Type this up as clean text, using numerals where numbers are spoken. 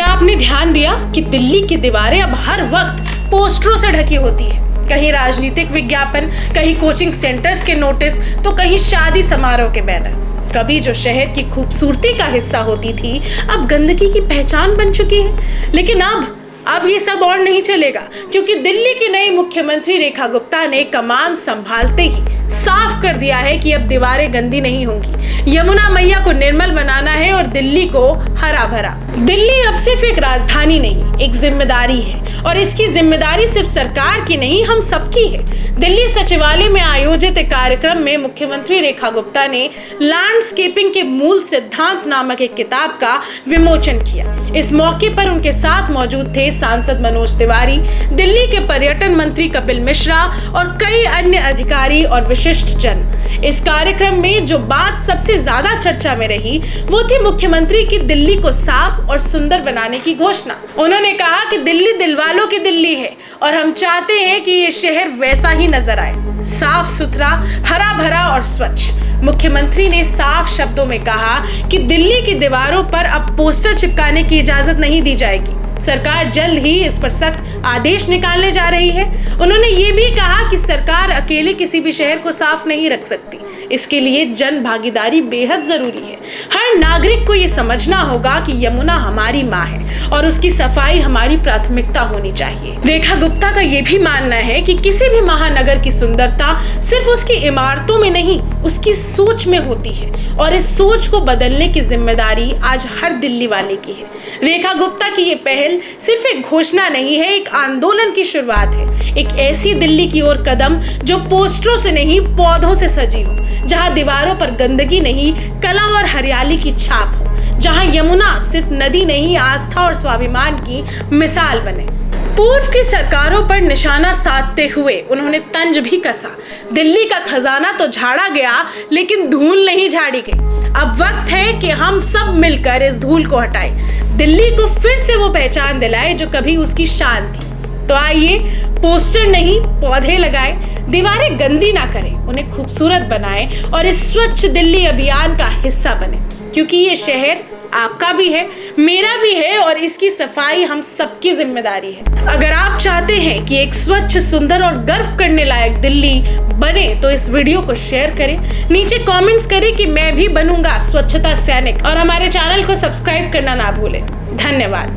क्या आपने ध्यान दिया कि दिल्ली की दीवारें अब हर वक्त पोस्टरों से ढकी होती है? कहीं राजनीतिक विज्ञापन, कहीं कोचिंग सेंटर्स के नोटिस, तो कहीं शादी समारोह के बैनर। कभी जो शहर की खूबसूरती का हिस्सा होती थी, अब गंदगी की पहचान बन चुकी है। लेकिन अब ये सब और नहीं चलेगा, क्योंकि दिल्ली की नई मुख्यमंत्री रेखा गुप्ता ने कमान संभालते ही साफ कर दिया है कि अब दीवारें गंदी नहीं होंगी। यमुना मैया को निर्मल बनाना है और दिल्ली को हरा भरा। दिल्ली अब सिर्फ एक राजधानी नहीं, एक जिम्मेदारी है, और इसकी जिम्मेदारी सिर्फ सरकार की नहीं, हम सबकी है। दिल्ली सचिवालय में आयोजित एक कार्यक्रम में मुख्यमंत्री रेखा गुप्ता ने लैंडस्केपिंग के मूल सिद्धांत नामक एक किताब का विमोचन किया। इस मौके पर उनके साथ मौजूद थे सांसद मनोज तिवारी, दिल्ली के पर्यटन मंत्री कपिल मिश्रा और कई अन्य अधिकारी और विशिष्ट जन। इस कार्यक्रम में जो बात सबसे ज्यादा चर्चा में रही, वो थी मुख्यमंत्री की दिल्ली को साफ और सुंदर बनाने की घोषणा। उन्होंने कहा कि दिल्ली दिलवालों की दिल्ली है और हम चाहते हैं कि ये शहर वैसा ही नजर आए, साफ सुथरा, हरा भरा और स्वच्छ। मुख्यमंत्री ने साफ शब्दों में कहा कि दिल्ली की दीवारों पर अब पोस्टर चिपकाने की इजाजत नहीं दी जाएगी। सरकार जल्द ही इस पर सख्त आदेश निकालने जा रही है। उन्होंने ये भी कहा कि सरकार अकेले किसी भी शहर को साफ नहीं रख सकती, इसके लिए जन भागीदारी बेहद जरूरी है। हर नागरिक को ये समझना होगा कि यमुना हमारी माँ है और उसकी सफाई हमारी प्राथमिकता होनी चाहिए। रेखा गुप्ता का ये भी मानना है कि किसी भी महानगर की सुंदरता सिर्फ उसकी इमारतों में नहीं, उसकी सोच में होती है, और इस सोच को बदलने की जिम्मेदारी आज हर दिल्ली वाले की है। रेखा गुप्ता की ये पहल सिर्फ एक घोषणा नहीं है, एक आंदोलन की शुरुआत है। एक ऐसी दिल्ली की ओर कदम जो पोस्टरों से नहीं, पौधों से सजी हो, जहां दीवारों पर गंदगी नहीं, कलम और हरियाली की छाप हो, जहां यमुना सिर्फ नदी नहीं, आस्था और स्वाभिमान की मिसाल बने। पूर्व की सरकारों पर निशाना साधते हुए उन्होंने तंज भी कसा। दिल्ली का खजाना तो झाड़ा गया, लेकिन धूल नहीं झाड़ी गई। अब वक्त है कि हम सब मिलकर इस धूल को हटाएं, दिल्ली को फिर से वो पहचान दिलाएं जो कभी उसकी शान थी। तो आइए, पोस्टर नहीं, पौधे लगाएं, दीवारें गंदी ना करें, उन्हें खूबसूरत बनाएं और इस स्वच्छ दिल्ली अभियान का हिस्सा बने, क्योंकि ये शहर आपका भी है, मेरा भी है, और इसकी सफाई हम सबकी जिम्मेदारी है। अगर आप चाहते हैं कि एक स्वच्छ, सुंदर और गर्व करने लायक दिल्ली बने, तो इस वीडियो को शेयर करें, नीचे कमेंट्स करें कि मैं भी बनूंगा स्वच्छता सैनिक, और हमारे चैनल को सब्सक्राइब करना ना भूलें। धन्यवाद।